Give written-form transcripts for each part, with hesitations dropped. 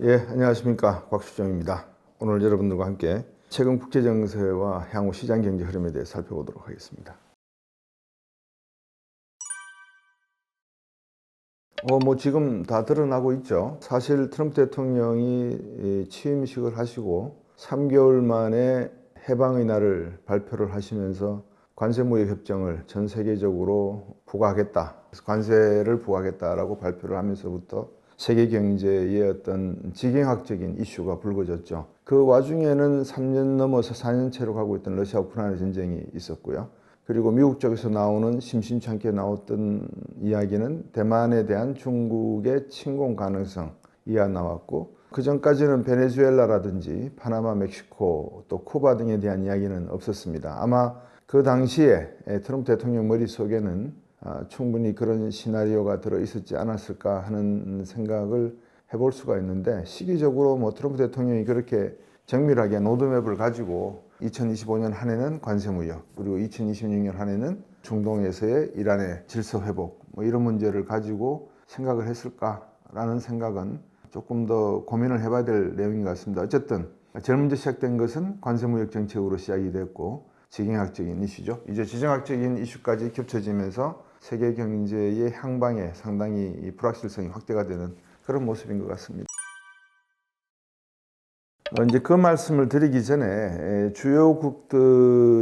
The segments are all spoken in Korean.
예, 안녕하십니까. 곽수정입니다. 오늘 여러분들과 함께 최근 국제 정세와 향후 시장 경제 흐름에 대해 살펴보도록 하겠습니다. 지금 다 드러나고 있죠. 사실 트럼프 대통령이 취임식을 하시고 3개월 만에 해방의 날을 발표를 하시면서 관세무역 협정을 전 세계적으로 부과하겠다, 관세를 부과하겠다라고 발표를 하면서부터 세계 경제의 어떤 지경학적인 이슈가 불거졌죠. 그 와중에는 3년 넘어서 4년째로 가고 있던 러시아 우크라이나 전쟁이 있었고요. 그리고 미국 쪽에서 나오는 심심치 않게 나왔던 이야기는 대만에 대한 중국의 침공 가능성 이야 나왔고, 그 전까지는 베네수엘라라든지 파나마, 멕시코, 또 쿠바 등에 대한 이야기는 없었습니다. 아마 그 당시에 트럼프 대통령 머릿속에는 충분히 그런 시나리오가 들어 있었지 않았을까 하는 생각을 해볼 수가 있는데, 시기적으로 트럼프 대통령이 그렇게 정밀하게 로드맵을 가지고 2025년 한 해는 관세무역, 그리고 2026년 한 해는 중동에서의 이란의 질서 회복, 이런 문제를 가지고 생각을 했을까라는 생각은 조금 더 고민을 해봐야 될 내용인 것 같습니다. 어쨌든 제일 먼저 시작된 것은 관세무역 정책으로 시작이 됐고, 지경학적인 이슈죠. 이제 지정학적인 이슈까지 겹쳐지면서 세계 경제의 향방에 상당히 불확실성이 확대가 되는 그런 모습인 것 같습니다. 이제 그 말씀을 드리기 전에 주요국들이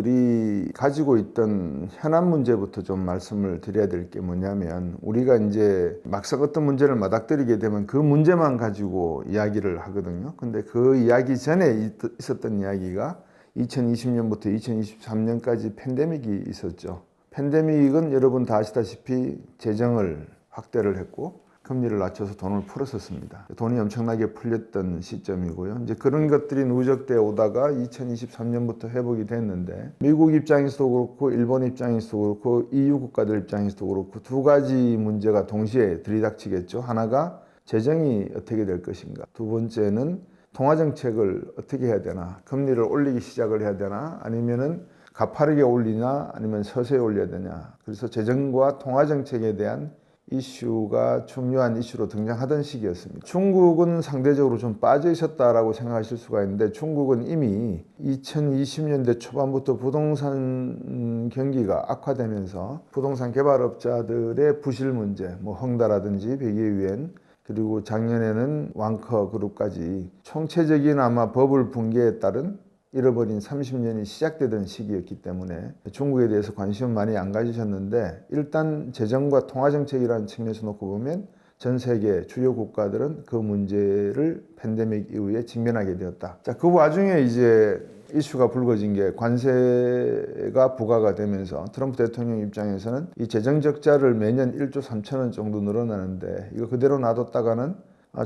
가지고 있던 현안 문제부터 좀 말씀을 드려야 될 게 뭐냐면, 우리가 이제 막상 어떤 문제를 맞닥뜨리게 되면 그 문제만 가지고 이야기를 하거든요. 근데 그 이야기 전에 있었던 이야기가 2020년부터 2023년까지 팬데믹이 있었죠. 팬데믹은 여러분 다 아시다시피 재정을 확대를 했고 금리를 낮춰서 돈을 풀었었습니다. 돈이 엄청나게 풀렸던 시점이고요. 이제 그런 것들이 누적되어 오다가 2023년부터 회복이 됐는데, 미국 입장에서도 그렇고 일본 입장에서도 그렇고 EU 국가들 입장에서도 그렇고 두 가지 문제가 동시에 들이닥치겠죠. 하나가 재정이 어떻게 될 것인가, 두 번째는 통화정책을 어떻게 해야 되나, 금리를 올리기 시작을 해야 되나, 아니면은 가파르게 올리나, 아니면 서서히 올려야 되냐. 그래서 재정과 통화정책에 대한 이슈가 중요한 이슈로 등장하던 시기였습니다. 중국은 상대적으로 좀 빠져 있었다라고 생각하실 수가 있는데, 중국은 이미 2020년대 초반부터 부동산 경기가 악화되면서 부동산 개발업자들의 부실 문제, 헝다라든지 백예유엔, 그리고 작년에는 왕커 그룹까지 총체적인 아마 버블 붕괴에 따른 잃어버린 30년이 시작되던 시기였기 때문에 중국에 대해서 관심은 많이 안 가지셨는데, 일단 재정과 통화정책이라는 측면에서 놓고 보면 전 세계 주요 국가들은 그 문제를 팬데믹 이후에 직면하게 되었다. 자, 그 와중에 이제 이슈가 불거진 게 관세가 부과가 되면서 트럼프 대통령 입장에서는 이 재정 적자를 매년 1조 3천원 정도 늘어나는데, 이거 그대로 놔뒀다가는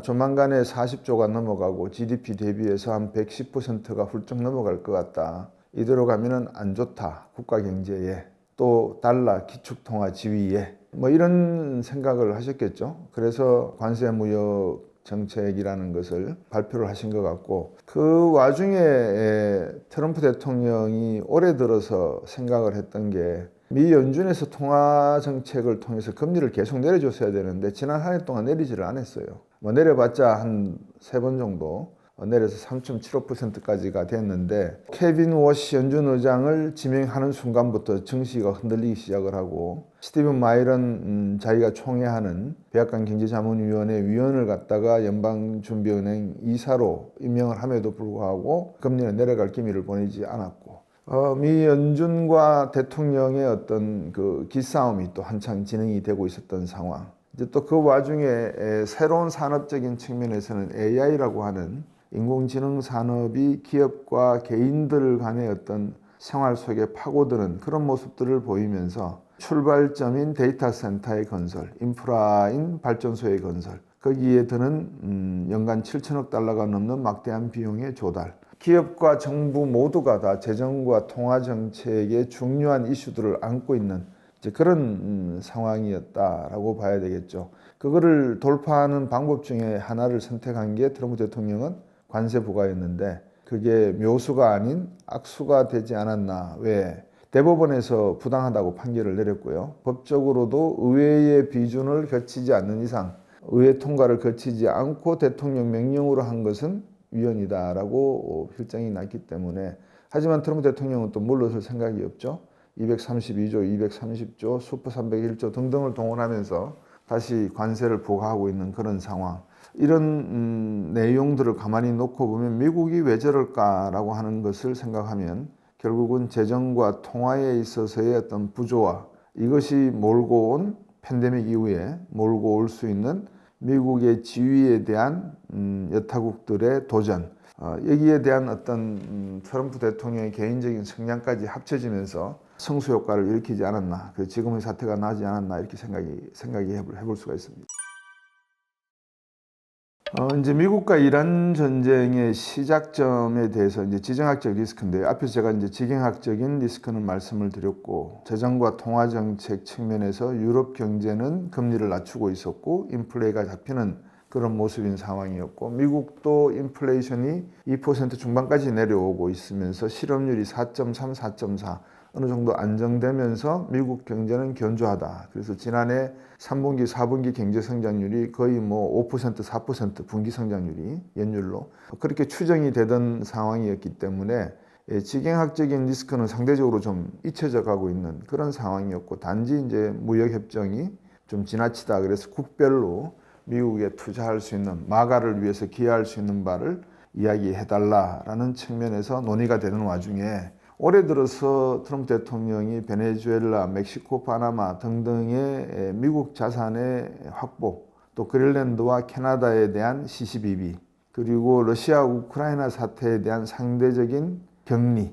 조만간에 40조가 넘어가고 GDP 대비해서 한 110%가 훌쩍 넘어갈 것 같다. 이대로 가면은 안 좋다. 국가 경제에, 또 달러 기축통화 지위에, 이런 생각을 하셨겠죠. 그래서 관세무역 정책이라는 것을 발표를 하신 것 같고, 그 와중에 트럼프 대통령이 올해 들어서 생각을 했던 게, 미 연준에서 통화 정책을 통해서 금리를 계속 내려줬어야 되는데 지난 한 해 동안 내리지를 않았어요. 내려봤자 한 3번 정도 내려서 3.75%까지가 됐는데, 케빈 워시 연준 의장을 지명하는 순간부터 증시가 흔들리기 시작을 하고, 스티븐 마이런 자기가 총회하는 백악관 경제자문위원회 위원을 갖다가 연방준비은행 이사로 임명을 함에도 불구하고 금리는 내려갈 기미를 보이지 않았고, 미 연준과 대통령의 어떤 그 기싸움이 또 한창 진행이 되고 있었던 상황. 이제 또 그 와중에 새로운 산업적인 측면에서는 AI라고 하는 인공지능 산업이 기업과 개인들 간의 어떤 생활 속에 파고드는 그런 모습들을 보이면서, 출발점인 데이터 센터의 건설, 인프라인 발전소의 건설, 거기에 드는 연간 7천억 달러가 넘는 막대한 비용의 조달, 기업과 정부 모두가 다 재정과 통화 정책의 중요한 이슈들을 안고 있는 이제 그런 상황이었다라고 봐야 되겠죠. 그거를 돌파하는 방법 중에 하나를 선택한 게 트럼프 대통령은 관세 부과였는데, 그게 묘수가 아닌 악수가 되지 않았나. 왜? 대법원에서 부당하다고 판결을 내렸고요. 법적으로도 의회의 비준을 거치지 않는 이상 의회 통과를 거치지 않고 대통령 명령으로 한 것은 위헌이다라고 필정이 났기 때문에 하지만 트럼프 대통령은 또 물러설 생각이 없죠. 232조, 230조, 슈퍼 301조 등등을 동원하면서 다시 관세를 부과하고 있는 그런 상황. 이런 내용들을 가만히 놓고 보면 미국이 왜 저럴까라고 하는 것을 생각하면 결국은 재정과 통화에 있어서의 어떤 부조화, 이것이 몰고 온 팬데믹 이후에 몰고 올 수 있는 미국의 지위에 대한 여타국들의 도전, 여기에 대한 어떤 트럼프 대통령의 개인적인 성향까지 합쳐지면서 성수 효과를 일으키지 않았나, 지금의 사태가 나지 않았나 이렇게 생각이 해볼 수가 있습니다. 이제 미국과 이란 전쟁의 시작점에 대해서 이제 지정학적 리스크인데요. 앞에서 제가 이제 지경학적인 리스크는 말씀을 드렸고, 재정과 통화 정책 측면에서 유럽 경제는 금리를 낮추고 있었고, 인플레이가 잡히는 그런 모습인 상황이었고, 미국도 인플레이션이 2% 중반까지 내려오고 있으면서 실업률이 4.3, 4.4 어느 정도 안정되면서 미국 경제는 견조하다. 그래서 지난해 3분기, 4분기 경제 성장률이 거의 뭐 5%, 4% 분기 성장률이 연율로 그렇게 추정이 되던 상황이었기 때문에 지경학적인 리스크는 상대적으로 좀 잊혀져 가고 있는 그런 상황이었고, 단지 이제 무역 협정이 좀 지나치다. 그래서 국별로 미국에 투자할 수 있는, 마가를 위해서 기여할 수 있는 바를 이야기해달라라는 측면에서 논의가 되는 와중에 올해 들어서 트럼프 대통령이 베네수엘라, 멕시코, 파나마 등등의 미국 자산의 확보, 또 그린란드와 캐나다에 대한 CCBB, 그리고 러시아 우크라이나 사태에 대한 상대적인 격리,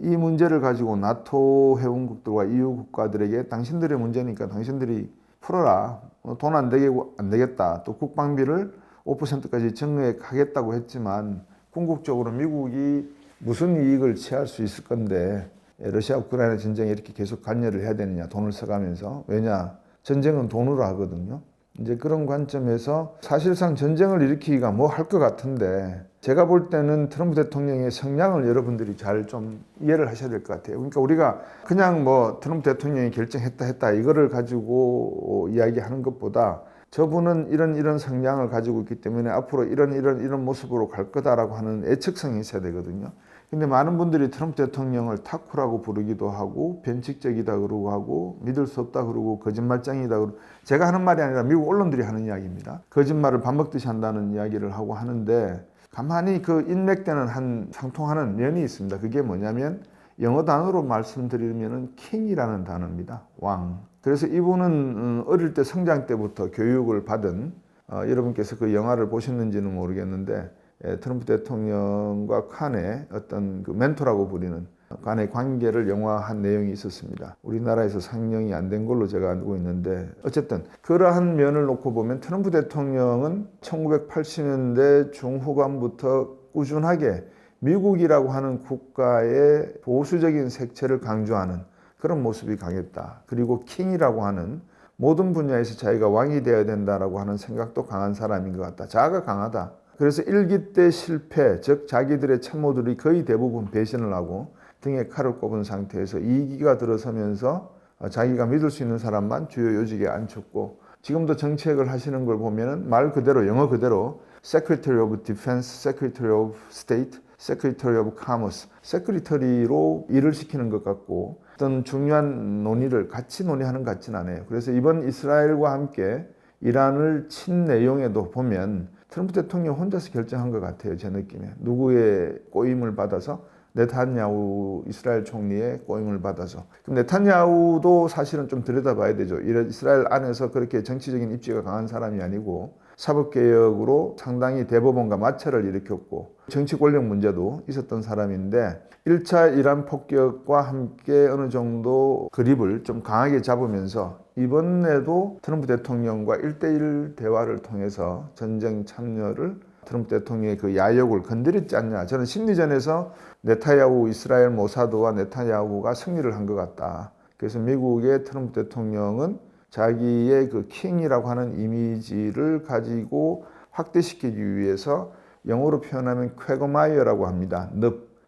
이 문제를 가지고 나토 회원국들과 EU 국가들에게 당신들의 문제니까 당신들이 풀어라, 돈 안 되겠다, 또 국방비를 5%까지 증액하겠다고 했지만 궁극적으로 미국이 무슨 이익을 취할 수 있을 건데 러시아 우크라이나 전쟁에 이렇게 계속 관여를 해야 되느냐, 돈을 써가면서. 왜냐, 전쟁은 돈으로 하거든요. 이제 그런 관점에서 사실상 전쟁을 일으키기가 뭐 할 것 같은데, 제가 볼 때는 트럼프 대통령의 성향을 여러분들이 잘 좀 이해를 하셔야 될 것 같아요. 그러니까 우리가 그냥 뭐 트럼프 대통령이 결정했다 이거를 가지고 이야기하는 것보다 저분은 이런 성향을 가지고 있기 때문에 앞으로 이런 모습으로 갈 거다라고 하는 예측성이 있어야 되거든요. 근데 많은 분들이 트럼프 대통령을 타쿠라고 부르기도 하고, 변칙적이다 그러고 하고, 믿을 수 없다 그러고, 거짓말쟁이다 그러고, 제가 하는 말이 아니라 미국 언론들이 하는 이야기입니다. 거짓말을 밥 먹듯이 한다는 이야기를 하고 하는데, 가만히 그 인맥되는 한 상통하는 면이 있습니다. 그게 뭐냐면 영어 단어로 말씀드리면은 킹이라는 단어입니다. 왕. 그래서 이분은 어릴 때 성장 때부터 교육을 받은, 여러분께서 그 영화를 보셨는지는 모르겠는데, 트럼프 대통령과 칸의 어떤 그 멘토라고 부리는 간의 관계를 영화한 내용이 있었습니다. 우리나라에서 상영이 안 된 걸로 제가 알고 있는데, 어쨌든 그러한 면을 놓고 보면 트럼프 대통령은 1980년대 중후반부터 꾸준하게 미국이라고 하는 국가의 보수적인 색채를 강조하는 그런 모습이 강했다. 그리고 킹이라고 하는 모든 분야에서 자기가 왕이 되어야 된다라고 하는 생각도 강한 사람인 것 같다. 자아가 강하다. 그래서 1기 때 실패, 즉 자기들의 참모들이 거의 대부분 배신을 하고 등에 칼을 꼽은 상태에서 2기가 들어서면서 자기가 믿을 수 있는 사람만 주요 요직에 앉혔고, 지금도 정책을 하시는 걸 보면은 말 그대로, 영어 그대로 Secretary of Defense, Secretary of State, Secretary of Commerce, Secretary로 일을 시키는 것 같고, 어떤 중요한 논의를 같이 논의하는 것 같지는 않아요. 그래서 이번 이스라엘과 함께 이란을 친 내용에도 보면 트럼프 대통령 혼자서 결정한 것 같아요. 제 느낌에. 누구의 꼬임을 받아서? 네탄야후 이스라엘 총리의 꼬임을 받아서. 그럼 네탄야후도 사실은 좀 들여다봐야 되죠. 이스라엘 안에서 그렇게 정치적인 입지가 강한 사람이 아니고 사법개혁으로 상당히 대법원과 마찰을 일으켰고 정치 권력 문제도 있었던 사람인데, 1차 이란 폭격과 함께 어느 정도 그립을 좀 강하게 잡으면서 이번에도 트럼프 대통령과 1대1 대화를 통해서 전쟁 참여를, 트럼프 대통령의 그 야욕을 건드렸지 않냐. 저는 심리전에서 네타냐후 이스라엘 모사드와 네타냐후가 승리를 한 것 같다. 그래서 미국의 트럼프 대통령은 자기의 그 킹이라고 하는 이미지를 가지고 확대시키기 위해서 영어로 표현하면 퀘거마이어라고 합니다.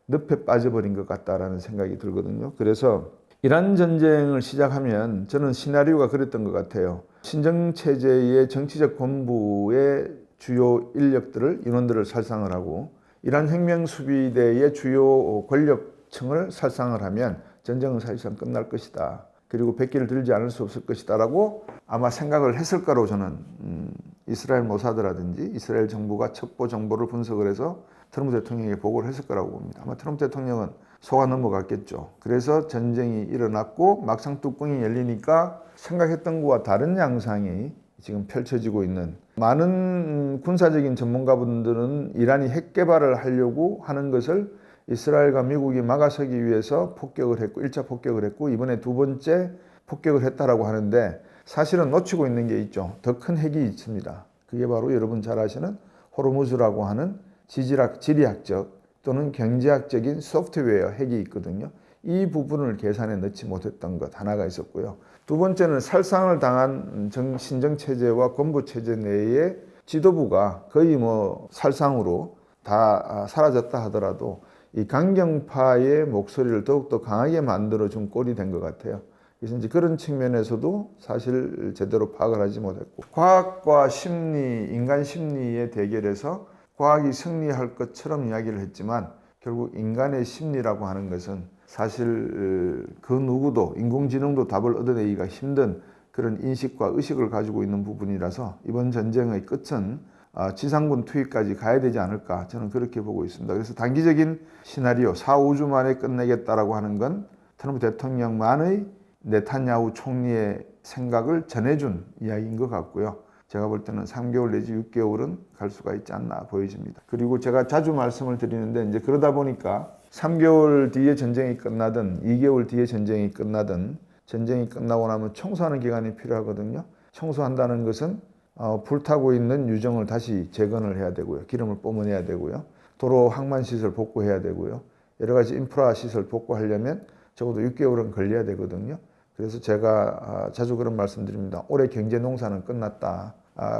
늪에 빠져버린 것 같다라는 생각이 들거든요. 그래서 이란 전쟁을 시작하면 저는 시나리오가 그랬던 것 같아요. 신정체제의 정치적 본부의 주요 인원들을 살상을 하고 이란 혁명수비대의 주요 권력층을 살상을 하면 전쟁은 사실상 끝날 것이다. 그리고 백기를 들지 않을 수 없을 것이다 라고 아마 생각을 했을 거라고 저는 이스라엘 모사드라든지 이스라엘 정부가 첩보 정보를 분석을 해서 트럼프 대통령에게 보고를 했을 거라고 봅니다. 아마 트럼프 대통령은 속아 넘어갔겠죠. 그래서 전쟁이 일어났고 막상 뚜껑이 열리니까 생각했던 것과 다른 양상이 지금 펼쳐지고 있는, 많은 군사적인 전문가분들은 이란이 핵 개발을 하려고 하는 것을 이스라엘과 미국이 막아서기 위해서 폭격을 했고 1차 폭격을 했고 이번에 두 번째 폭격을 했다라고 하는데, 사실은 놓치고 있는 게 있죠. 더 큰 핵이 있습니다. 그게 바로 여러분 잘 아시는 호르무즈라고 하는 지리학적 또는 경제학적인 소프트웨어 핵이 있거든요. 이 부분을 계산에 넣지 못했던 것 하나가 있었고요. 두 번째는 살상을 당한 신정체제와 건부체제 내의 지도부가 거의 살상으로 다 사라졌다 하더라도 이 강경파의 목소리를 더욱더 강하게 만들어준 꼴이 된 것 같아요. 그래서 이제 그런 측면에서도 사실 제대로 파악을 하지 못했고, 과학과 심리, 인간 심리의 대결에서 과학이 승리할 것처럼 이야기를 했지만 결국 인간의 심리라고 하는 것은 사실 그 누구도 인공지능도 답을 얻어내기가 힘든 그런 인식과 의식을 가지고 있는 부분이라서 이번 전쟁의 끝은 지상군 투입까지 가야 되지 않을까, 저는 그렇게 보고 있습니다. 그래서 단기적인 시나리오 4, 5주 만에 끝내겠다라고 하는 건 트럼프 대통령만의 네탄야후 총리의 생각을 전해준 이야기인 것 같고요. 제가 볼 때는 3개월 내지 6개월은 갈 수가 있지 않나 보여집니다. 그리고 제가 자주 말씀을 드리는데 이제 그러다 보니까 3개월 뒤에 전쟁이 끝나든 2개월 뒤에 전쟁이 끝나든 전쟁이 끝나고 나면 청소하는 기간이 필요하거든요. 청소한다는 것은 불타고 있는 유정을 다시 재건을 해야 되고요. 기름을 뿜어내야 되고요. 도로 항만시설 복구해야 되고요. 여러 가지 인프라 시설 복구하려면 적어도 6개월은 걸려야 되거든요. 그래서 제가 자주 그런 말씀 드립니다. 올해 경제 농사는 끝났다.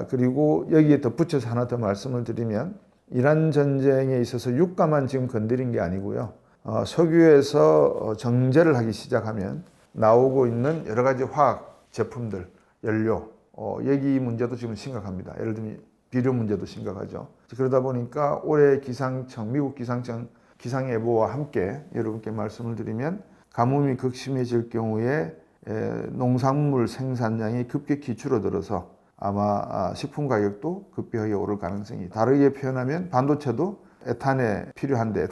그리고 여기에 덧붙여서 하나 더 말씀을 드리면 이란 전쟁에 있어서 유가만 지금 건드린 게 아니고요. 석유에서 정제를 하기 시작하면 나오고 있는 여러 가지 화학 제품들, 연료, 여기 문제도 지금 심각합니다. 예를 들면 비료 문제도 심각하죠. 그러다 보니까 올해 기상청, 미국 기상청 기상예보와 함께 여러분께 말씀을 드리면 가뭄이 극심해질 경우에 농산물 생산량이 급격히 줄어들어서 아마 식품 가격도 급격하게 오를 가능성이, 다르게 표현하면 반도체도 에탄이 필요한데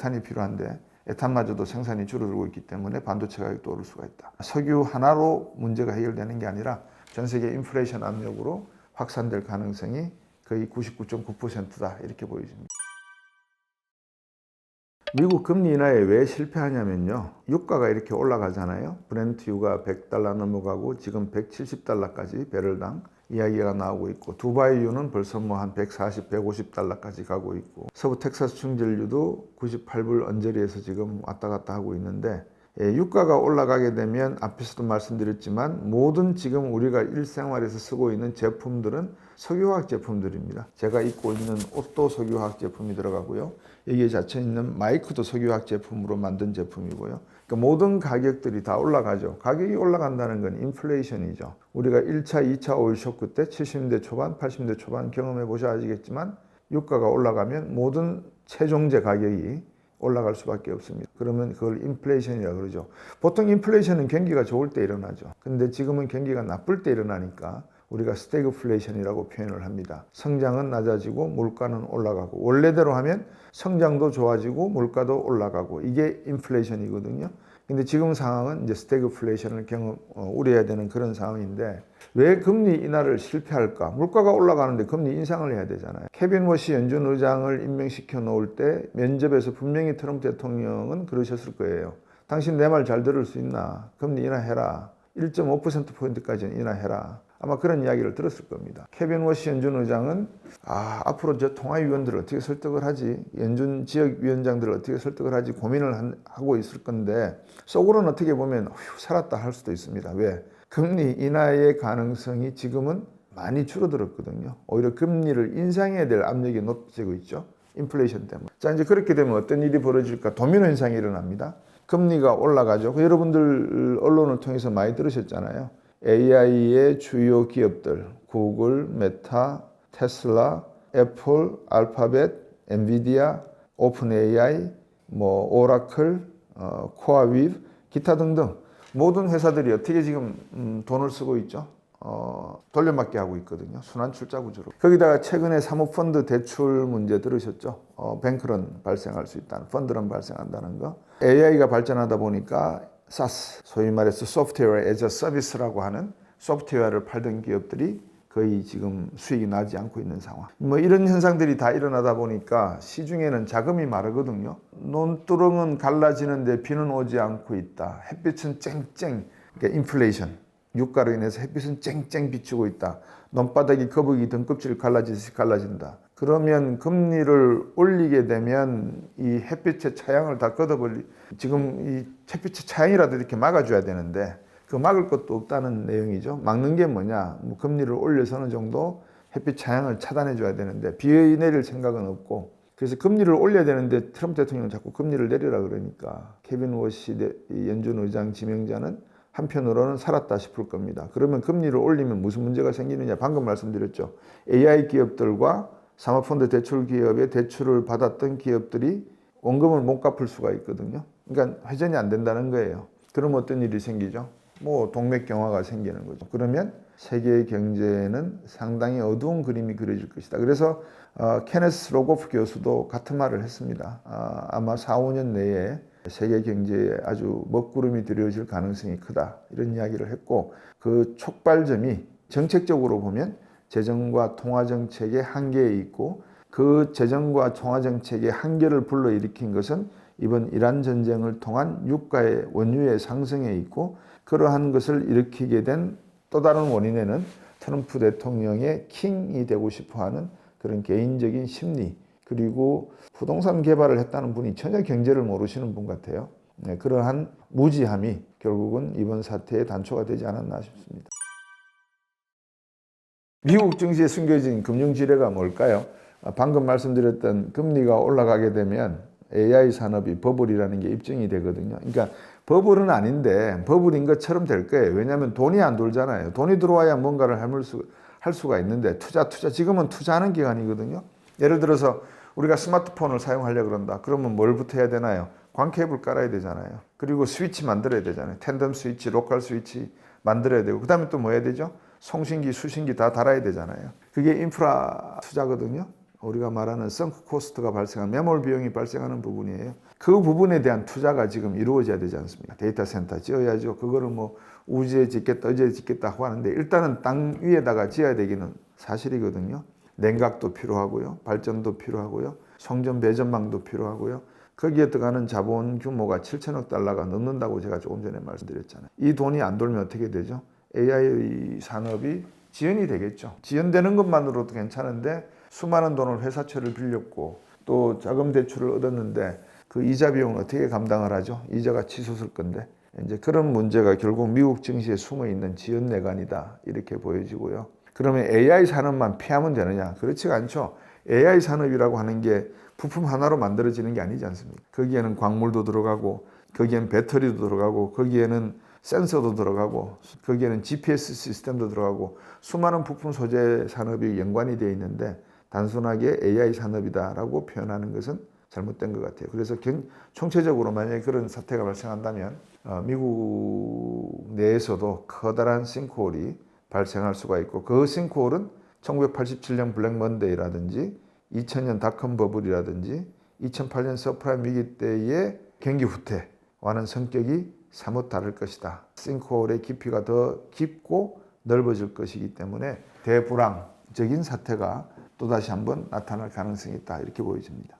에탄마저도 생산이 줄어들고 있기 때문에 반도체 가격도 오를 수가 있다. 석유 하나로 문제가 해결되는 게 아니라 전 세계 인플레이션 압력으로 확산될 가능성이 거의 99.9%다 이렇게 보여집니다. 미국 금리 인하에 왜 실패하냐면요. 유가가 이렇게 올라가잖아요. 브렌트 유가 $100 넘어가고 지금 $170까지 배럴당 이야기가 나오고 있고, 두바이유는 벌써 한 $140, $150까지 가고 있고, 서부 텍사스 충전유도 98불 언저리에서 지금 왔다 갔다 하고 있는데, 유가가 올라가게 되면 앞에서도 말씀드렸지만 모든 지금 우리가 일생활에서 쓰고 있는 제품들은 석유화학 제품들입니다. 제가 입고 있는 옷도 석유화학 제품이 들어가고요. 여기에 잡혀 있는 마이크도 석유화학 제품으로 만든 제품이고요. 그러니까 모든 가격들이 다 올라가죠. 가격이 올라간다는 건 인플레이션이죠. 우리가 1차, 2차 오일 쇼크 때 70년대 초반, 80년대 초반 경험해 보셔야 아시겠지만 유가가 올라가면 모든 최종재 가격이 올라갈 수밖에 없습니다. 그러면 그걸 인플레이션이라고 그러죠. 보통 인플레이션은 경기가 좋을 때 일어나죠. 근데 지금은 경기가 나쁠 때 일어나니까 우리가 스태그플레이션이라고 표현을 합니다. 성장은 낮아지고 물가는 올라가고, 원래대로 하면 성장도 좋아지고 물가도 올라가고, 이게 인플레이션이거든요. 근데 지금 상황은 이제 스태그플레이션을 우려해야 되는 그런 상황인데, 왜 금리 인하를 실패할까? 물가가 올라가는데 금리 인상을 해야 되잖아요. 케빈 워시 연준 의장을 임명시켜 놓을 때 면접에서 분명히 트럼프 대통령은 그러셨을 거예요. 당신 내 말 잘 들을 수 있나? 금리 인하해라. 1.5%포인트까지는 인하해라. 아마 그런 이야기를 들었을 겁니다. 케빈 워시 연준 의장은 앞으로 저 통화위원들을 어떻게 설득을 하지, 연준 지역위원장들을 어떻게 설득을 하지 고민을 하고 있을 건데, 속으로는 어떻게 보면 살았다 할 수도 있습니다. 왜? 금리 인하의 가능성이 지금은 많이 줄어들었거든요. 오히려 금리를 인상해야 될 압력이 높아지고 있죠. 인플레이션 때문에. 자, 이제 그렇게 되면 어떤 일이 벌어질까? 도미노 현상이 일어납니다. 금리가 올라가죠. 여러분들 언론을 통해서 많이 들으셨잖아요. AI의 주요 기업들, 구글, 메타, 테슬라, 애플, 알파벳, 엔비디아, 오픈 AI, 뭐 오라클, 코아위브, 기타 등등 모든 회사들이 어떻게 지금 돈을 쓰고 있죠? 돌려막기 하고 있거든요. 순환 출자 구조로. 거기다가 최근에 사모펀드 대출 문제 들으셨죠? 뱅크런 발생할 수 있다는, 펀드런 발생한다는 거. AI가 발전하다 보니까 SaaS, 소위 말해서 Software as a Service라고 하는 소프트웨어를 팔던 기업들이 거의 지금 수익이 나지 않고 있는 상황. 뭐 이런 현상들이 다 일어나다 보니까 시중에는 자금이 마르거든요. 논두렁은 갈라지는데 비는 오지 않고 있다. 햇빛은 쨍쨍, 그러니까 인플레이션. 유가로 인해서 햇빛은 쨍쨍 비추고 있다. 논바닥이 거북이 등껍질을 갈라지듯이 갈라진다. 그러면 금리를 올리게 되면 이 햇빛의 차양을 다 걷어버리, 지금 이 햇빛의 차양이라도 이렇게 막아줘야 되는데 그 막을 것도 없다는 내용이죠. 막는 게 뭐냐? 뭐 금리를 올려서 어느 정도 햇빛 차양을 차단해 줘야 되는데 비 내릴 생각은 없고, 그래서 금리를 올려야 되는데 트럼프 대통령은 자꾸 금리를 내리라 그러니까 케빈 워시 연준 의장 지명자는 한편으로는 살았다 싶을 겁니다. 그러면 금리를 올리면 무슨 문제가 생기느냐? 방금 말씀드렸죠. AI 기업들과 사모펀드 대출 기업의 대출을 받았던 기업들이 원금을 못 갚을 수가 있거든요. 그러니까 회전이 안 된다는 거예요. 그럼 어떤 일이 생기죠? 뭐 동맥경화가 생기는 거죠. 그러면 세계 경제에는 상당히 어두운 그림이 그려질 것이다. 그래서 케네스 로고프 교수도 같은 말을 했습니다. 아마 4, 5년 내에 세계 경제에 아주 먹구름이 드려질 가능성이 크다. 이런 이야기를 했고, 그 촉발점이 정책적으로 보면 재정과 통화정책의 한계에 있고, 그 재정과 통화정책의 한계를 불러일으킨 것은 이번 이란 전쟁을 통한 유가의 원유의 상승에 있고, 그러한 것을 일으키게 된 또 다른 원인에는 트럼프 대통령의 킹이 되고 싶어하는 그런 개인적인 심리, 그리고 부동산 개발을 했다는 분이 전혀 경제를 모르시는 분 같아요. 네, 그러한 무지함이 결국은 이번 사태의 단초가 되지 않았나 싶습니다. 미국 증시에 숨겨진 금융지뢰가 뭘까요? 방금 말씀드렸던 금리가 올라가게 되면 AI 산업이 버블이라는 게 입증이 되거든요. 그러니까 버블은 아닌데 버블인 것처럼 될 거예요. 왜냐하면 돈이 안 돌잖아요. 돈이 들어와야 뭔가를 할 수가 있는데 투자 지금은 투자하는 기간이거든요. 예를 들어서 우리가 스마트폰을 사용하려고 그런다. 그러면 뭘부터 해야 되나요? 광 케이블 깔아야 되잖아요. 그리고 스위치 만들어야 되잖아요. 텐덤 스위치, 로컬 스위치 만들어야 되고, 그 다음에 또 뭐 해야 되죠? 송신기, 수신기 다 달아야 되잖아요. 그게 인프라 투자거든요. 우리가 말하는 썬크 코스트가 발생한 매몰 비용이 발생하는 부분이에요. 그 부분에 대한 투자가 지금 이루어져야 되지 않습니까? 데이터 센터 지어야죠. 그거를 뭐 우주에 짓겠다, 어제에 짓겠다 하고 하는데 일단은 땅 위에다가 지어야 되기는 사실이거든요. 냉각도 필요하고요. 발전도 필요하고요. 송전 배전망도 필요하고요. 거기에 들어가는 자본 규모가 7천억 달러가 넘는다고 제가 조금 전에 말씀드렸잖아요. 이 돈이 안 돌면 어떻게 되죠? AI 산업이 지연이 되겠죠. 지연되는 것만으로도 괜찮은데 수많은 돈을 회사채를 빌렸고 또 자금 대출을 얻었는데 그 이자 비용을 어떻게 감당을 하죠? 이자가 치솟을 건데 이제 그런 문제가 결국 미국 증시에 숨어 있는 지연내관이다 이렇게 보여지고요. 그러면 AI 산업만 피하면 되느냐? 그렇지가 않죠. AI 산업이라고 하는 게 부품 하나로 만들어지는 게 아니지 않습니까? 거기에는 광물도 들어가고 거기에는 배터리도 들어가고 거기에는 센서도 들어가고 거기에는 GPS 시스템도 들어가고 수많은 부품 소재 산업이 연관이 되어 있는데 단순하게 AI 산업이다라고 표현하는 것은 잘못된 것 같아요. 그래서 총체적으로 만약에 그런 사태가 발생한다면 미국 내에서도 커다란 싱크홀이 발생할 수가 있고 그 싱크홀은 1987년 블랙 먼데이라든지 2000년 닷컴 버블이라든지 2008년 서프라임 위기 때의 경기 후퇴와는 성격이 사뭇 다를 것이다. 싱크홀의 깊이가 더 깊고 넓어질 것이기 때문에 대불황적인 사태가 또다시 한번 나타날 가능성이 있다. 이렇게 보여집니다.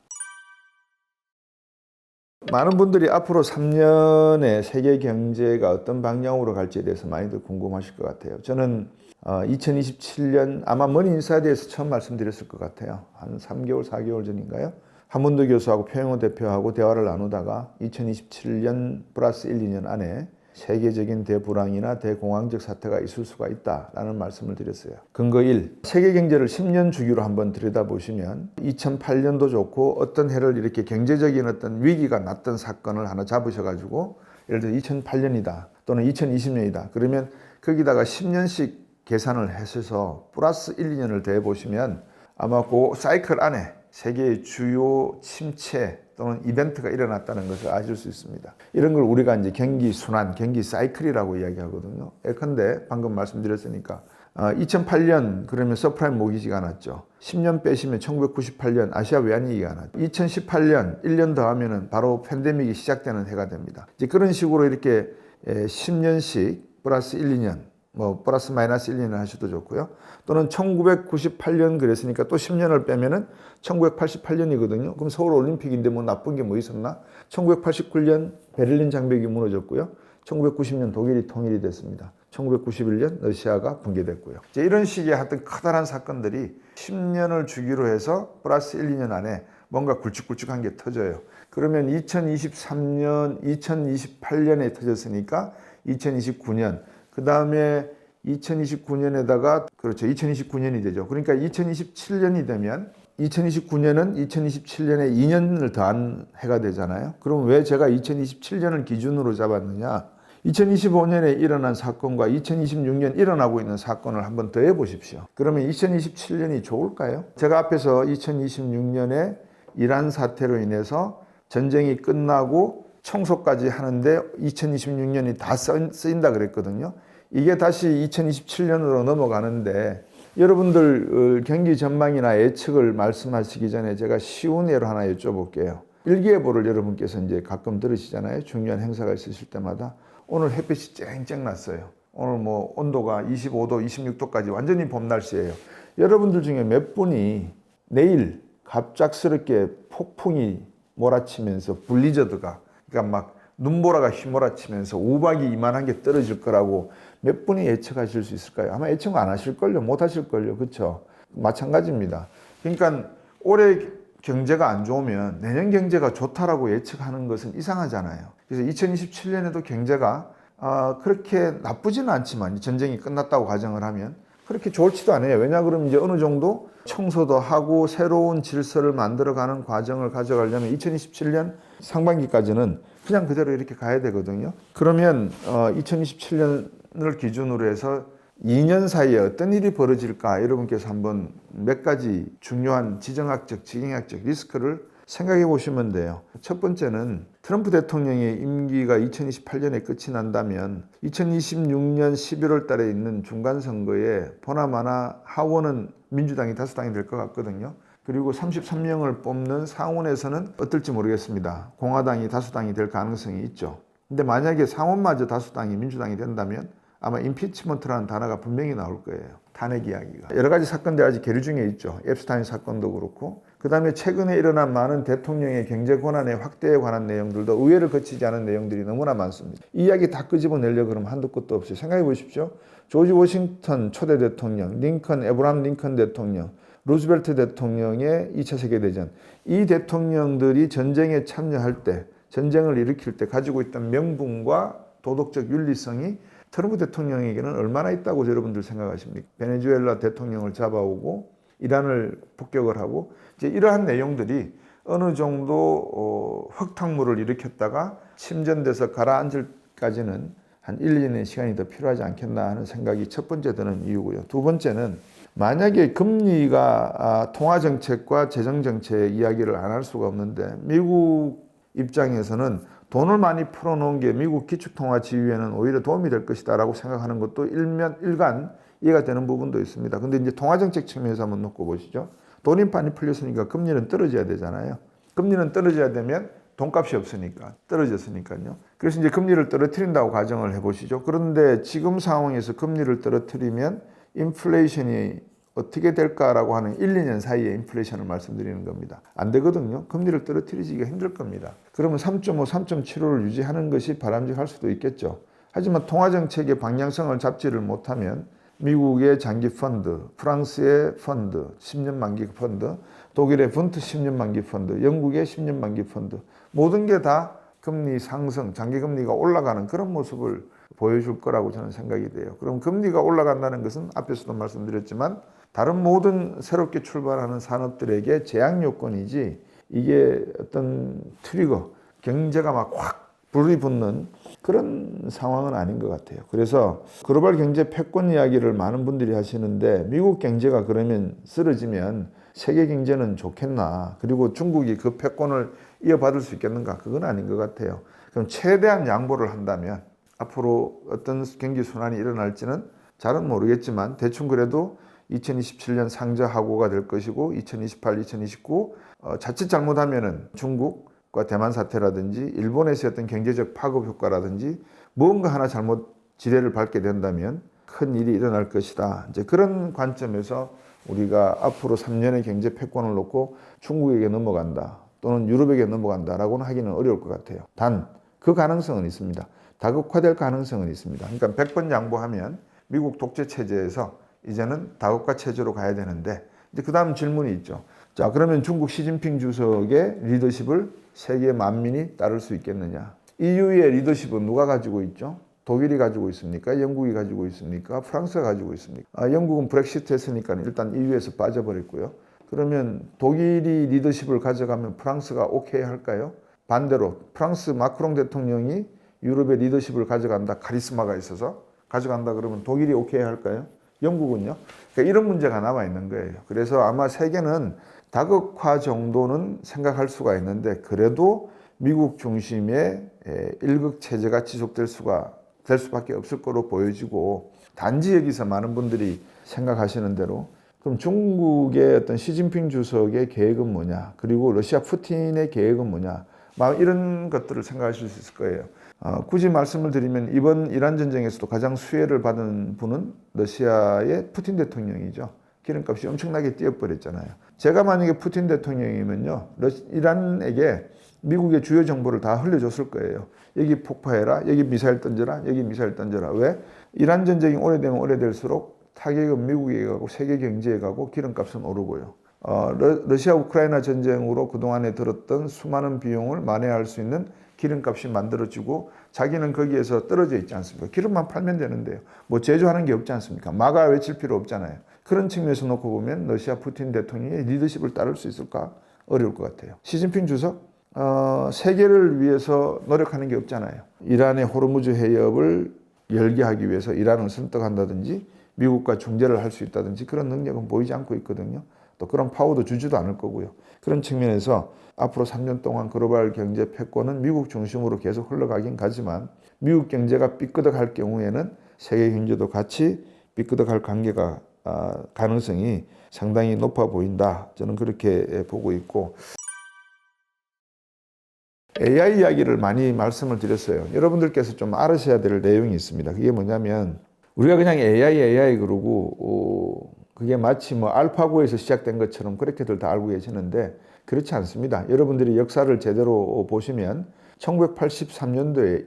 많은 분들이 앞으로 3년의 세계 경제가 어떤 방향으로 갈지에 대해서 많이들 궁금하실 것 같아요. 저는 2027년 아마 머니인사이드에서 처음 말씀드렸을 것 같아요. 한 3개월, 4개월 전인가요? 한문도 교수하고 표영호 대표하고 대화를 나누다가 2027년 플러스 1, 2년 안에 세계적인 대불황이나 대공황적 사태가 있을 수가 있다라는 말씀을 드렸어요. 근거 1. 세계 경제를 10년 주기로 한번 들여다보시면 2008년도 좋고 어떤 해를 이렇게 경제적인 어떤 위기가 났던 사건을 하나 잡으셔가지고 예를 들어 2008년이다 또는 2020년이다. 그러면 거기다가 10년씩 계산을 하셔서 플러스 1, 2년을 더해보시면 아마 그 사이클 안에 세계의 주요 침체 또는 이벤트가 일어났다는 것을 아실 수 있습니다. 이런 걸 우리가 이제 경기 순환, 경기 사이클이라고 이야기하거든요. 예컨대 방금 말씀드렸으니까 2008년 그러면 서프라임 모기지가 났죠. 10년 빼시면 1998년 아시아 외환위기가 났죠. 2018년 1년 더 하면은 바로 팬데믹이 시작되는 해가 됩니다. 이제 그런 식으로 이렇게 10년씩 플러스 1, 2년 뭐 플러스 마이너스 1, 2년 하셔도 좋고요. 또는 1998년 그랬으니까 또 10년을 빼면은 1988년이거든요. 그럼 서울 올림픽인데 뭐 나쁜 게 뭐 있었나? 1989년 베를린 장벽이 무너졌고요. 1990년 독일이 통일이 됐습니다. 1991년 러시아가 붕괴됐고요. 이제 이런 식의 하여튼 커다란 사건들이 10년을 주기로 해서 플러스 1, 2년 안에 뭔가 굵직굵직한 게 터져요. 그러면 2023년, 2028년에 터졌으니까 2029년, 그 다음에 2029년에다가 그렇죠. 2029년이 되죠. 그러니까 2027년이 되면 2029년은 2027년에 2년을 더한 해가 되잖아요. 그럼 왜 제가 2027년을 기준으로 잡았느냐? 2025년에 일어난 사건과 2026년 일어나고 있는 사건을 한번 더해 보십시오. 그러면 2027년이 좋을까요? 제가 앞에서 2026년에 이란 사태로 인해서 전쟁이 끝나고 청소까지 하는데 2026년이 다 쓰인다 그랬거든요. 이게 다시 2027년으로 넘어가는데 여러분들 경기 전망이나 예측을 말씀하시기 전에 제가 쉬운 예로 하나 여쭤볼게요. 일기예보를 여러분께서 이제 가끔 들으시잖아요. 중요한 행사가 있으실 때마다. 오늘 햇빛이 쨍쨍 났어요. 오늘 뭐 온도가 25도, 26도까지 완전히 봄 날씨예요. 여러분들 중에 몇 분이 내일 갑작스럽게 폭풍이 몰아치면서 블리저드가 그러니까 막 눈보라가 휘몰아치면서 우박이 이만한 게 떨어질 거라고 몇 분이 예측하실 수 있을까요? 아마 예측 안 하실걸요. 못 하실걸요. 그렇죠? 마찬가지입니다. 그러니까 올해 경제가 안 좋으면 내년 경제가 좋다라고 예측하는 것은 이상하잖아요. 그래서 2027년에도 경제가 그렇게 나쁘지는 않지만 전쟁이 끝났다고 가정을 하면 그렇게 좋지도 않아요. 왜냐 그러면 이제 어느 정도 청소도 하고 새로운 질서를 만들어가는 과정을 가져가려면 2027년 상반기까지는 그냥 그대로 이렇게 가야 되거든요. 그러면 2027년을 기준으로 해서 2년 사이에 어떤 일이 벌어질까 여러분께서 한번 몇 가지 중요한 지정학적, 지경학적 리스크를 생각해 보시면 돼요. 첫 번째는 트럼프 대통령의 임기가 2028년에 끝이 난다면 2026년 11월 달에 있는 중간선거에 보나마나 하원은 민주당이 다수당이 될 것 같거든요. 그리고 33명을 뽑는 상원에서는 어떨지 모르겠습니다. 공화당이 다수당이 될 가능성이 있죠. 근데 만약에 상원마저 다수당이 민주당이 된다면 아마 임피치먼트라는 단어가 분명히 나올 거예요. 탄핵 이야기가. 여러 가지 사건들이 아직 계류 중에 있죠. 앱스타인 사건도 그렇고. 그 다음에 최근에 일어난 많은 대통령의 경제 권한의 확대에 관한 내용들도 의회를 거치지 않은 내용들이 너무나 많습니다. 이 이야기 다 끄집어내려고 그러면 한도 끝도 없이 생각해 보십시오. 조지 워싱턴 초대 대통령, 에브라함 링컨 대통령, 루즈벨트 대통령의 2차 세계대전. 이 대통령들이 전쟁에 참여할 때, 전쟁을 일으킬 때 가지고 있던 명분과 도덕적 윤리성이 트럼프 대통령에게는 얼마나 있다고 여러분들 생각하십니까? 베네수엘라 대통령을 잡아오고 이란을 폭격을 하고 이제 이러한 내용들이 어느 정도 흙탕물을 일으켰다가 침전돼서 가라앉을까지는 한 1, 2년의 시간이 더 필요하지 않겠나 하는 생각이 첫 번째 드는 이유고요. 두 번째는 만약에 금리가 통화정책과 재정정책 이야기를 안 할 수가 없는데 미국 입장에서는 돈을 많이 풀어놓은 게 미국 기축통화 지휘에는 오히려 도움이 될 것이다 라고 생각하는 것도 일간 이해가 되는 부분도 있습니다. 근데 이제 통화정책 측면에서 한번 놓고 보시죠. 돈이 많이 풀렸으니까 금리는 떨어져야 되잖아요. 금리는 떨어져야 되면 돈값이 없으니까 떨어졌으니까요. 그래서 이제 금리를 떨어뜨린다고 가정을 해보시죠. 그런데 지금 상황에서 금리를 떨어뜨리면 인플레이션이 어떻게 될까라고 하는 1, 2년 사이에 인플레이션을 말씀드리는 겁니다. 안 되거든요. 금리를 떨어뜨리기가 힘들 겁니다. 그러면 3.5, 3.75를 유지하는 것이 바람직할 수도 있겠죠. 하지만 통화정책의 방향성을 잡지를 못하면 미국의 장기 펀드, 프랑스의 펀드, 10년 만기 펀드, 독일의 분트 10년 만기 펀드, 영국의 10년 만기 펀드 모든 게 다 금리 상승, 장기금리가 올라가는 그런 모습을 보여줄 거라고 저는 생각이 돼요. 그럼 금리가 올라간다는 것은 앞에서도 말씀드렸지만 다른 모든 새롭게 출발하는 산업들에게 제약 요건이지 이게 어떤 트리거, 경제가 막 확 불이 붙는 그런 상황은 아닌 것 같아요. 그래서 글로벌 경제 패권 이야기를 많은 분들이 하시는데 미국 경제가 그러면 쓰러지면 세계 경제는 좋겠나? 그리고 중국이 그 패권을 이어받을 수 있겠는가? 그건 아닌 것 같아요. 그럼 최대한 양보를 한다면 앞으로 어떤 경기 순환이 일어날지는 잘은 모르겠지만 대충 그래도 2027년 상저하고가 될 것이고 2028, 2029 자칫 잘못하면은 중국과 대만 사태라든지 일본에서 어떤 경제적 파급 효과라든지 뭔가 하나 잘못 지뢰를 밟게 된다면 큰 일이 일어날 것이다. 이제 그런 관점에서 우리가 앞으로 3년의 경제 패권을 놓고 중국에게 넘어간다 또는 유럽에게 넘어간다라고는 하기는 어려울 것 같아요. 단 그 가능성은 있습니다. 다극화될 가능성은 있습니다. 그러니까 100번 양보하면 미국 독재 체제에서 이제는 다국가 체제로 가야 되는데 이제 그 다음 질문이 있죠. 자, 그러면 중국 시진핑 주석의 리더십을 세계 만민이 따를 수 있겠느냐? EU의 리더십은 누가 가지고 있죠? 독일이 가지고 있습니까? 영국이 가지고 있습니까? 프랑스가 가지고 있습니까? 영국은 브렉시트 했으니까 일단 EU에서 빠져버렸고요. 그러면 독일이 리더십을 가져가면 프랑스가 오케이 할까요? 반대로 프랑스 마크롱 대통령이 유럽의 리더십을 가져간다. 카리스마가 있어서 가져간다 그러면 독일이 오케이 할까요? 영국은요? 그러니까 이런 문제가 남아있는 거예요. 그래서 아마 세계는 다극화 정도는 생각할 수가 있는데 그래도 미국 중심의 일극 체제가 지속될 수밖에 없을 거로 보여지고 단지 여기서 많은 분들이 생각하시는 대로 그럼 중국의 어떤 시진핑 주석의 계획은 뭐냐 그리고 러시아 푸틴의 계획은 뭐냐 막 이런 것들을 생각하실 수 있을 거예요. 굳이 말씀을 드리면 이번 이란 전쟁에서도 가장 수혜를 받은 분은 러시아의 푸틴 대통령이죠. 기름값이 엄청나게 뛰어버렸잖아요. 제가 만약에 푸틴 대통령이면요, 이란에게 미국의 주요 정보를 다 흘려줬을 거예요. 여기 폭파해라, 여기 미사일 던져라, 여기 미사일 던져라. 왜? 이란 전쟁이 오래되면 오래될수록 타격은 미국에 가고 세계 경제에 가고 기름값은 오르고요. 러시아 우크라이나 전쟁으로 그동안에 들었던 수많은 비용을 만회할 수 있는 기름값이 만들어지고 자기는 거기에서 떨어져 있지 않습니까? 기름만 팔면 되는데요. 뭐 제조하는 게 없지 않습니까? 막아 외칠 필요 없잖아요. 그런 측면에서 놓고 보면 러시아 푸틴 대통령의 리더십을 따를 수 있을까? 어려울 것 같아요. 시진핑 주석? 세계를 위해서 노력하는 게 없잖아요. 이란의 호르무즈 해협을 열게 하기 위해서 이란을 설득한다든지 미국과 중재를 할 수 있다든지 그런 능력은 보이지 않고 있거든요. 또 그런 파워도 주지도 않을 거고요. 그런 측면에서 앞으로 3년 동안 글로벌 경제 패권은 미국 중심으로 계속 흘러가긴 가지만 미국 경제가 삐끄덕할 경우에는 세계 경제도 같이 삐끄덕할 가능성이 상당히 높아 보인다. 저는 그렇게 보고 있고 AI 이야기를 많이 말씀을 드렸어요. 여러분들께서 좀 알으셔야 될 내용이 있습니다. 그게 뭐냐면 우리가 그냥 AI 그러고 그게 마치 뭐 알파고에서 시작된 것처럼 그렇게들 다 알고 계시는데 그렇지 않습니다. 여러분들이 역사를 제대로 보시면 1983년도에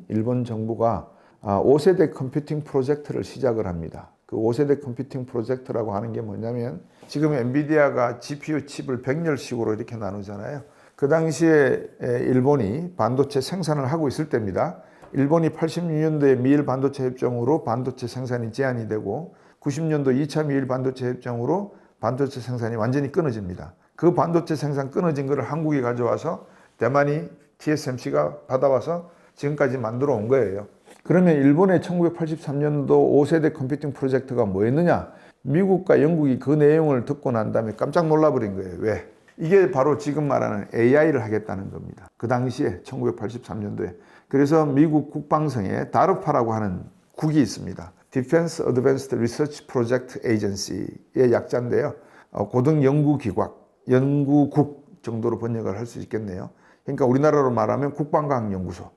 일본 정부가 5세대 컴퓨팅 프로젝트를 시작을 합니다. 그 5세대 컴퓨팅 프로젝트라고 하는 게 뭐냐면 지금 엔비디아가 GPU 칩을 백열식으로 이렇게 나누잖아요. 그 당시에 일본이 반도체 생산을 하고 있을 때입니다. 일본이 86년도에 미일 반도체 협정으로 반도체 생산이 제한이 되고 90년도 2차 미일 반도체 협정으로 반도체 생산이 완전히 끊어집니다. 그 반도체 생산 끊어진 것을 한국이 가져와서 대만이 TSMC가 받아와서 지금까지 만들어 온 거예요. 그러면 일본의 1983년도 5세대 컴퓨팅 프로젝트가 뭐였느냐? 미국과 영국이 그 내용을 듣고 난 다음에 깜짝 놀라버린 거예요. 왜? 이게 바로 지금 말하는 AI를 하겠다는 겁니다. 그 당시에 1983년도에. 그래서 미국 국방성에 다르파라고 하는 국이 있습니다. Defense Advanced Research Project Agency의 약자인데요. 연구국 정도로 번역을 할 수 있겠네요. 그러니까 우리나라로 말하면 국방과학연구소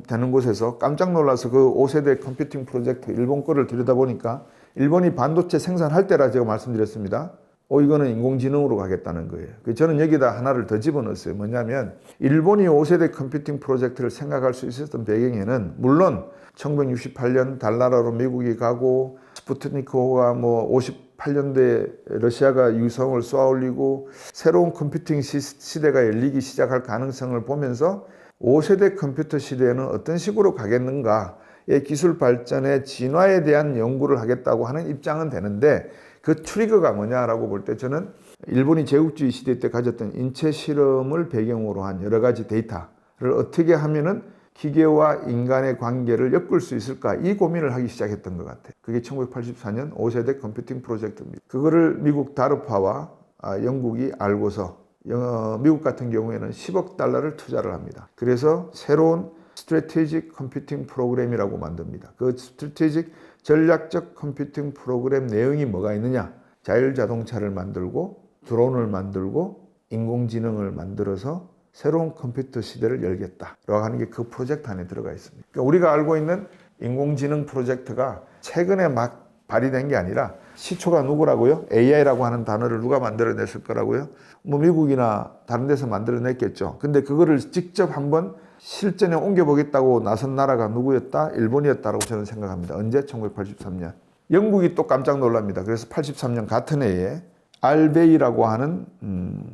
되는 곳에서 깜짝 놀라서 그 5세대 컴퓨팅 프로젝트 일본 거를 들여다보니까 일본이 반도체 생산할 때라 제가 말씀드렸습니다. 이거는 인공지능으로 가겠다는 거예요. 저는 여기다 하나를 더 집어넣었어요. 뭐냐면 일본이 5세대 컴퓨팅 프로젝트를 생각할 수 있었던 배경에는 물론 1968년 달나라로 미국이 가고 스푸트니크호가 58년도에 러시아가 유성을 쏘아 올리고 새로운 컴퓨팅 시대가 열리기 시작할 가능성을 보면서 5세대 컴퓨터 시대에는 어떤 식으로 가겠는가의 기술 발전의 진화에 대한 연구를 하겠다고 하는 입장은 되는데 그 트리거가 뭐냐라고 볼 때 저는 일본이 제국주의 시대 때 가졌던 인체 실험을 배경으로 한 여러 가지 데이터를 어떻게 하면은 기계와 인간의 관계를 엮을 수 있을까 이 고민을 하기 시작했던 것 같아요. 그게 1984년 5세대 컴퓨팅 프로젝트입니다. 그거를 미국 다르파와 영국이 알고서 미국 같은 경우에는 10억 달러를 투자를 합니다. 그래서 새로운 스트래티직 컴퓨팅 프로그램이라고 만듭니다. 그 스트래티직 전략적 컴퓨팅 프로그램 내용이 뭐가 있느냐? 자율자동차를 만들고 드론을 만들고 인공지능을 만들어서 새로운 컴퓨터 시대를 열겠다라고 하는 게 그 프로젝트 안에 들어가 있습니다. 그러니까 우리가 알고 있는 인공지능 프로젝트가 최근에 막 발의된 게 아니라 시초가 누구라고요? AI라고 하는 단어를 누가 만들어냈을 거라고요? 뭐 미국이나 다른 데서 만들어냈겠죠. 근데 그거를 직접 한번 실전에 옮겨보겠다고 나선 나라가 누구였다? 일본이었다라고 저는 생각합니다. 언제? 1983년. 영국이 또 깜짝 놀랍니다. 그래서 83년 같은 해에 알베이라고 하는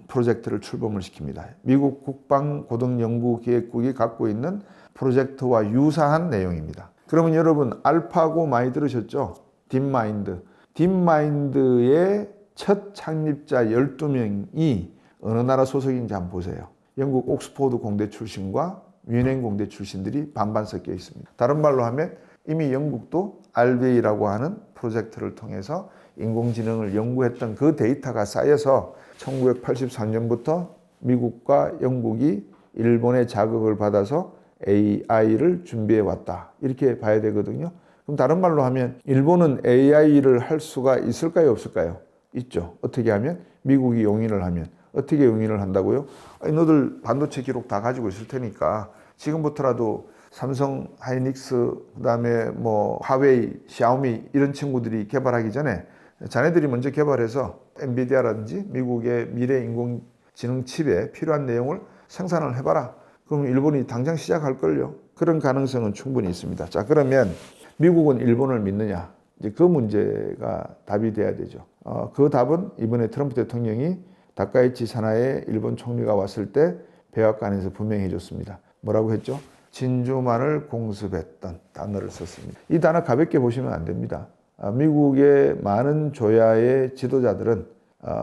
프로젝트를 출범을 시킵니다. 미국 국방고등연구기획국이 갖고 있는 프로젝트와 유사한 내용입니다. 그러면 여러분 알파고 많이 들으셨죠? 딥마인드. 딥마인드의 첫 창립자 12명이 어느 나라 소속인지 한번 보세요. 영국 옥스포드 공대 출신과 뮌헨 공대 출신들이 반반 섞여 있습니다. 다른 말로 하면 이미 영국도 알베이라고 하는 프로젝트를 통해서 인공지능을 연구했던 그 데이터가 쌓여서 1983년부터 미국과 영국이 일본의 자극을 받아서 AI를 준비해 왔다. 이렇게 봐야 되거든요. 그럼 다른 말로 하면 일본은 AI를 할 수가 있을까요? 없을까요? 있죠. 어떻게 하면? 미국이 용인을 하면. 어떻게 용인을 한다고요? 아니, 너들 반도체 기록 다 가지고 있을 테니까 지금부터라도 삼성, 하이닉스, 그다음에 뭐 화웨이, 샤오미 이런 친구들이 개발하기 전에 자네들이 먼저 개발해서 엔비디아라든지 미국의 미래 인공지능 칩에 필요한 내용을 생산을 해봐라. 그럼 일본이 당장 시작할걸요. 그런 가능성은 충분히 있습니다. 자, 그러면 미국은 일본을 믿느냐? 이제 그 문제가 답이 돼야 되죠. 그 답은 이번에 트럼프 대통령이 다카이치 사나에 일본 총리가 왔을 때 백악관에서 분명히 해줬습니다. 뭐라고 했죠? 진주만을 공습했던 단어를 썼습니다. 이 단어 가볍게 보시면 안 됩니다. 미국의 많은 조야의 지도자들은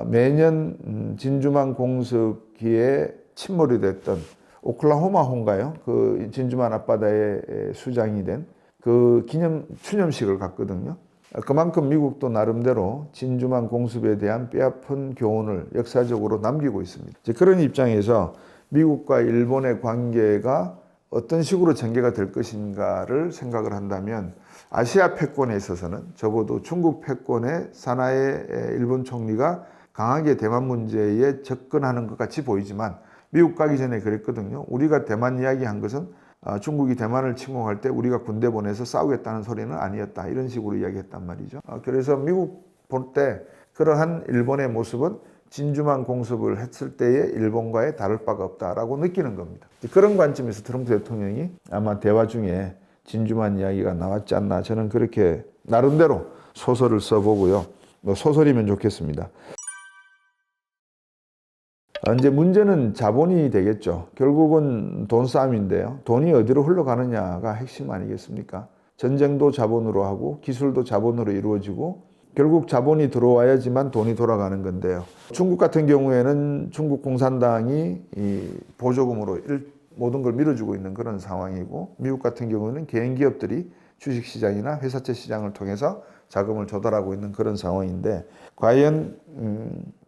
매년 진주만 공습기에 침몰이 됐던 오클라호마호인가요? 그 진주만 앞바다에 수장이 된 그 추념식을 갖거든요. 그만큼 미국도 나름대로 진주만 공습에 대한 뼈아픈 교훈을 역사적으로 남기고 있습니다. 그런 입장에서 미국과 일본의 관계가 어떤 식으로 전개가 될 것인가를 생각을 한다면 아시아 패권에 있어서는 적어도 중국 패권의 사나에 일본 총리가 강하게 대만 문제에 접근하는 것 같이 보이지만 미국 가기 전에 그랬거든요. 우리가 대만 이야기한 것은 중국이 대만을 침공할 때 우리가 군대 보내서 싸우겠다는 소리는 아니었다. 이런 식으로 이야기했단 말이죠. 그래서 미국 볼 때 그러한 일본의 모습은 진주만 공습을 했을 때의 일본과의 다를 바가 없다라고 느끼는 겁니다. 그런 관점에서 트럼프 대통령이 아마 대화 중에 진주만 이야기가 나왔지 않나 저는 그렇게 나름대로 소설을 써보고요. 소설이면 좋겠습니다. 이제 문제는 자본이 되겠죠. 결국은 돈 싸움인데요. 돈이 어디로 흘러가느냐가 핵심 아니겠습니까? 전쟁도 자본으로 하고 기술도 자본으로 이루어지고 결국 자본이 들어와야지만 돈이 돌아가는 건데요. 중국 같은 경우에는 중국 공산당이 이 보조금으로 모든 걸 밀어주고 있는 그런 상황이고 미국 같은 경우는 개인 기업들이 주식시장이나 회사채 시장을 통해서 자금을 조달하고 있는 그런 상황인데 과연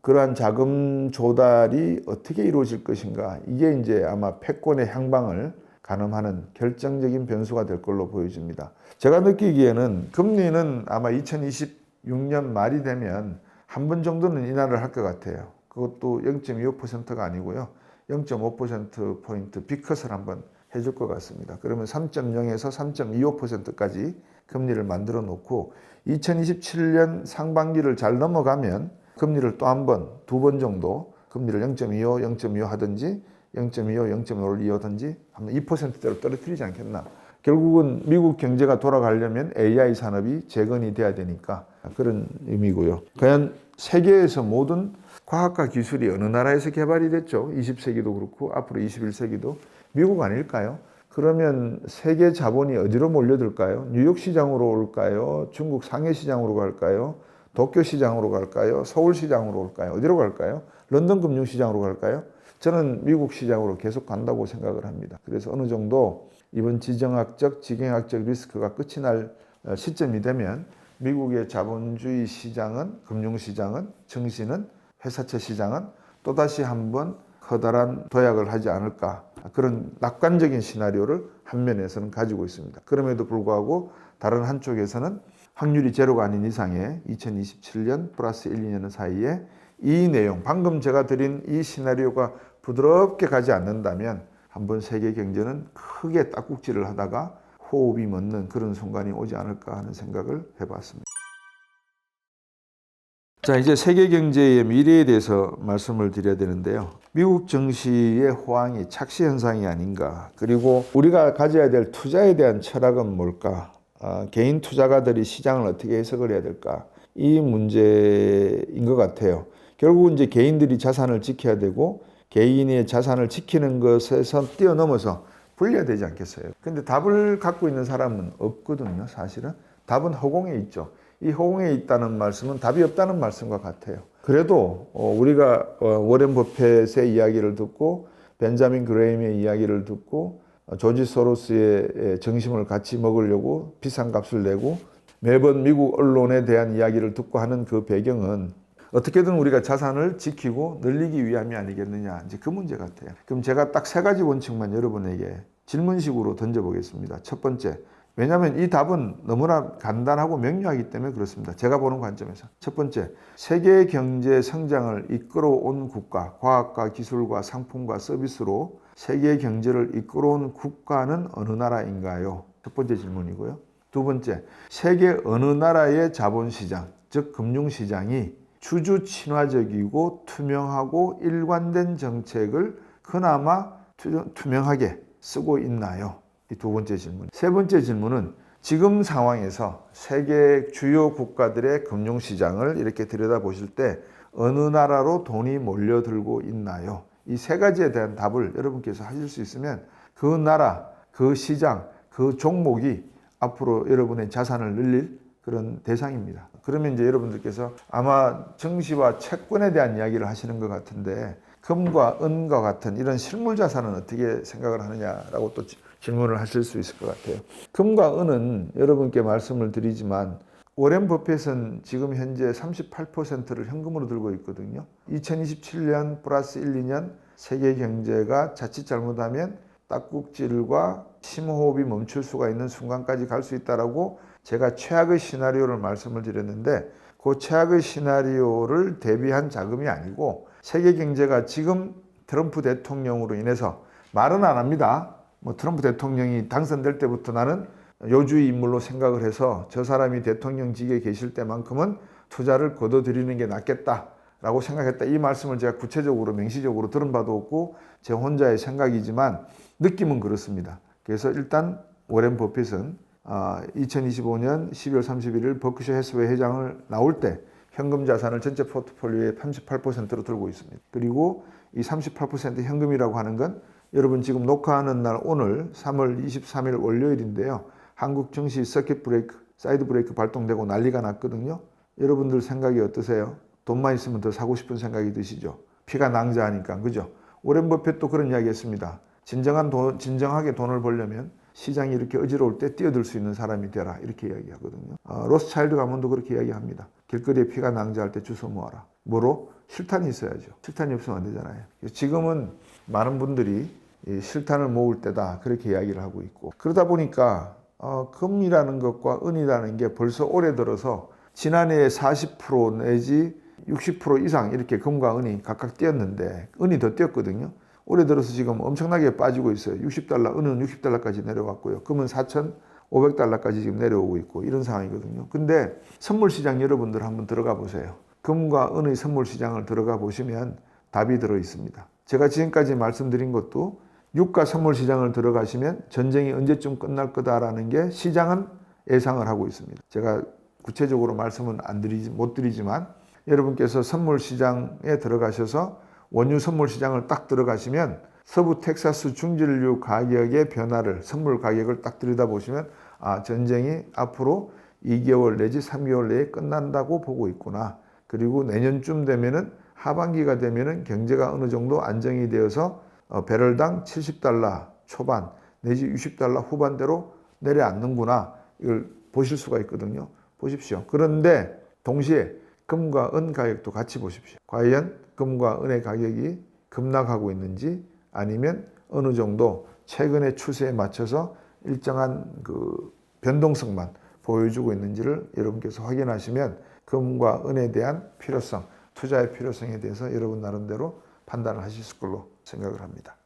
그러한 자금 조달이 어떻게 이루어질 것인가 이게 이제 아마 패권의 향방을 가늠하는 결정적인 변수가 될 걸로 보여집니다. 제가 느끼기에는 금리는 아마 2026년 말이 되면 한 번 정도는 인하를 할 것 같아요. 그것도 0.25%가 아니고요. 0.5%포인트 비컷을 한번 해줄 것 같습니다. 그러면 3.0에서 3.25%까지 금리를 만들어 놓고 2027년 상반기를 잘 넘어가면 금리를 또 한 번, 두 번 정도 금리를 0.25, 0.25 하든지 0.25, 0.5를 이어든지 한번 2%대로 떨어뜨리지 않겠나. 결국은 미국 경제가 돌아가려면 AI 산업이 재건이 돼야 되니까 그런 의미고요. 과연 세계에서 모든 과학과 기술이 어느 나라에서 개발이 됐죠? 20세기도 그렇고 앞으로 21세기도 미국 아닐까요? 그러면 세계 자본이 어디로 몰려들까요? 뉴욕 시장으로 올까요? 중국 상해 시장으로 갈까요? 도쿄 시장으로 갈까요? 서울 시장으로 올까요? 어디로 갈까요? 런던 금융 시장으로 갈까요? 저는 미국 시장으로 계속 간다고 생각을 합니다. 그래서 어느 정도 이번 지정학적, 지경학적 리스크가 끝이 날 시점이 되면 미국의 자본주의 시장은, 금융시장은, 증시는, 회사채 시장은 또다시 한번 커다란 도약을 하지 않을까, 그런 낙관적인 시나리오를 한 면에서는 가지고 있습니다. 그럼에도 불구하고 다른 한쪽에서는 확률이 제로가 아닌 이상의 2027년 플러스 1, 2년 사이에 이 내용, 방금 제가 드린 이 시나리오가 부드럽게 가지 않는다면 한번 세계 경제는 크게 딱꾹질을 하다가 호흡이 멎는 그런 순간이 오지 않을까 하는 생각을 해봤습니다. 자, 이제 세계 경제의 미래에 대해서 말씀을 드려야 되는데요. 미국 증시의 호황이 착시 현상이 아닌가, 그리고 우리가 가져야 될 투자에 대한 철학은 뭘까, 개인 투자가들이 시장을 어떻게 해석을 해야 될까, 이 문제인 것 같아요. 결국은 이제 개인들이 자산을 지켜야 되고 개인의 자산을 지키는 것에서 뛰어넘어서 불려야 되지 않겠어요? 근데 답을 갖고 있는 사람은 없거든요. 사실은 답은 허공에 있죠. 이 허공에 있다는 말씀은 답이 없다는 말씀과 같아요. 그래도 우리가 워렌 버핏의 이야기를 듣고 벤자민 그레임의 이야기를 듣고 조지 소로스의 정심을 같이 먹으려고 비싼 값을 내고 매번 미국 언론에 대한 이야기를 듣고 하는 그 배경은 어떻게든 우리가 자산을 지키고 늘리기 위함이 아니겠느냐, 이제 그 문제 같아요. 그럼 제가 딱 세 가지 원칙만 여러분에게 질문식으로 던져보겠습니다. 첫 번째, 왜냐하면 이 답은 너무나 간단하고 명료하기 때문에 그렇습니다. 제가 보는 관점에서. 첫 번째, 세계 경제 성장을 이끌어온 국가, 과학과 기술과 상품과 서비스로 세계 경제를 이끌어온 국가는 어느 나라인가요? 첫 번째 질문이고요. 두 번째, 세계 어느 나라의 자본시장, 즉 금융시장이 주주 친화적이고 투명하고 일관된 정책을 그나마 투명하게 쓰고 있나요? 이 두 번째 질문. 세 번째 질문은 지금 상황에서 세계 주요 국가들의 금융시장을 이렇게 들여다보실 때 어느 나라로 돈이 몰려들고 있나요? 이 세 가지에 대한 답을 여러분께서 하실 수 있으면 그 나라, 그 시장, 그 종목이 앞으로 여러분의 자산을 늘릴 그런 대상입니다. 그러면 이제 여러분들께서 아마 증시와 채권에 대한 이야기를 하시는 것 같은데 금과 은과 같은 이런 실물 자산은 어떻게 생각을 하느냐라고 또 질문을 하실 수 있을 것 같아요. 금과 은은 여러분께 말씀을 드리지만 워렌 버핏은 지금 현재 38%를 현금으로 들고 있거든요. 2027년 플러스 1, 2년 세계 경제가 자칫 잘못하면 딱꾹질과 심호흡이 멈출 수가 있는 순간까지 갈 수 있다라고 제가 최악의 시나리오를 말씀을 드렸는데 그 최악의 시나리오를 대비한 자금이 아니고 세계 경제가 지금 트럼프 대통령으로 인해서 말은 안 합니다. 뭐 트럼프 대통령이 당선될 때부터 나는 요주의 인물로 생각을 해서 저 사람이 대통령직에 계실 때만큼은 투자를 거둬들이는 게 낫겠다라고 생각했다. 이 말씀을 제가 구체적으로 명시적으로 들은 바도 없고 제 혼자의 생각이지만 느낌은 그렇습니다. 그래서 일단 워렌 버핏은 2025년 12월 31일 버크셔 해스웨이 회장을 나올 때 현금 자산을 전체 포트폴리오의 38%로 들고 있습니다. 그리고 이 38% 현금이라고 하는 건 여러분 지금 녹화하는 날 오늘 3월 23일 월요일인데요. 한국 증시 서킷 브레이크, 사이드 브레이크 발동되고 난리가 났거든요. 여러분들 생각이 어떠세요? 돈만 있으면 더 사고 싶은 생각이 드시죠? 피가 낭자하니까, 그죠? 워렌 버핏도 그런 이야기 했습니다. 진정하게 돈을 벌려면 시장이 이렇게 어지러울 때 뛰어들 수 있는 사람이 되라, 이렇게 이야기하거든요. 로스차일드 가문도 그렇게 이야기합니다. 길거리에 피가 낭자할 때 주워 모아라. 뭐로? 실탄이 있어야죠. 실탄이 없으면 안 되잖아요. 지금은 많은 분들이 실탄을 모을 때다, 그렇게 이야기를 하고 있고, 그러다 보니까 금이라는 것과 은이라는 게 벌써 올해 들어서 지난해에 40% 내지 60% 이상 이렇게 금과 은이 각각 뛰었는데 은이 더 뛰었거든요. 올해 들어서 지금 엄청나게 빠지고 있어요. 60달러, 은은 60달러까지 내려왔고요. 금은 4,500달러까지 지금 내려오고 있고 이런 상황이거든요. 근데 선물 시장 여러분들 한번 들어가 보세요. 금과 은의 선물 시장을 들어가 보시면 답이 들어 있습니다. 제가 지금까지 말씀드린 것도 유가 선물 시장을 들어가시면 전쟁이 언제쯤 끝날 거다라는 게 시장은 예상을 하고 있습니다. 제가 구체적으로 말씀은 못 드리지만 여러분께서 선물 시장에 들어가셔서 원유 선물 시장을 딱 들어가시면 서부 텍사스 중진류 가격의 변화를, 선물 가격을 딱 들여다보시면 전쟁이 앞으로 2개월 내지 3개월 내에 끝난다고 보고 있구나. 그리고 내년쯤 되면은 하반기가 되면은 경제가 어느 정도 안정이 되어서 배럴당 70달러 초반 내지 60달러 후반대로 내려앉는구나. 이걸 보실 수가 있거든요. 보십시오. 그런데 동시에 금과 은 가격도 같이 보십시오. 과연 금과 은의 가격이 급락하고 있는지 아니면 어느 정도 최근의 추세에 맞춰서 일정한 그 변동성만 보여주고 있는지를 여러분께서 확인하시면 금과 은에 대한 필요성, 투자의 필요성에 대해서 여러분 나름대로 판단을 하실 걸로 생각을 합니다.